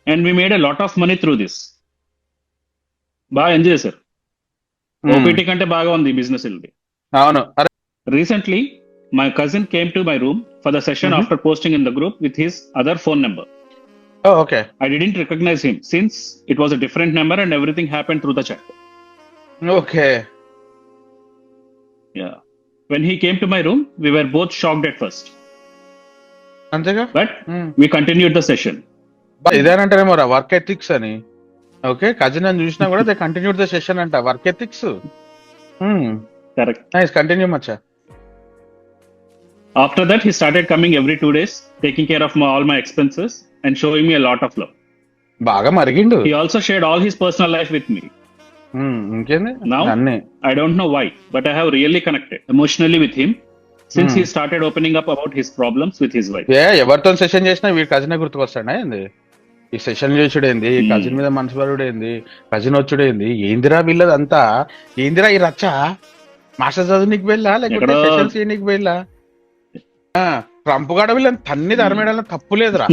and we made a lot of money through this. బాగా enjoy చేశారు. OPT కంటే బాగా ఉంది ఈ బిజినెస్ ఇది. అవును. అరే Recently, my cousin came to my room for the session after posting in the group with his other phone number. Okay. I didn't recognize him since it was a different number and everything happened through the chat. Okay. Yeah. When he came to my room, we were both shocked at first, అంతేగా. but we continued the session. ఇదేనంటారేమో రా work ethics అని. Okay, cousin అని చూసినా కూడా they continued the session అంట. Work ethics. Correct. Nice, continue Maccha. After that, he started coming every 2 days, taking care of all my expenses and showing me a lot of love. బాగా మరిగిండు. He also shared all his personal life with me. ఇంకేంది Now, అన్నీ. I don't know why, but I have really connected emotionally with him since he started opening up about his problems with his wife. ఎవరితో session చేసినా వీడి cousin గుర్తుకొస్తాడా ఏంది? ఈ session చేసుడేంది, cousin మీద మనసు పడుడేంది, cousin వచ్చుడేంది, ఏందిరా వీళ్ళదంతా, ఏందిరా ఈ రచ్చ? మాస్టర్ చదువు నీకు వెళ్ళా లేకపోతే సెషన్స్ నీకు వెళ్ళా? ట్రంప్ గడ వీళ్ళని తన్ని ధర్మేడాలని తప్పు లేదురా.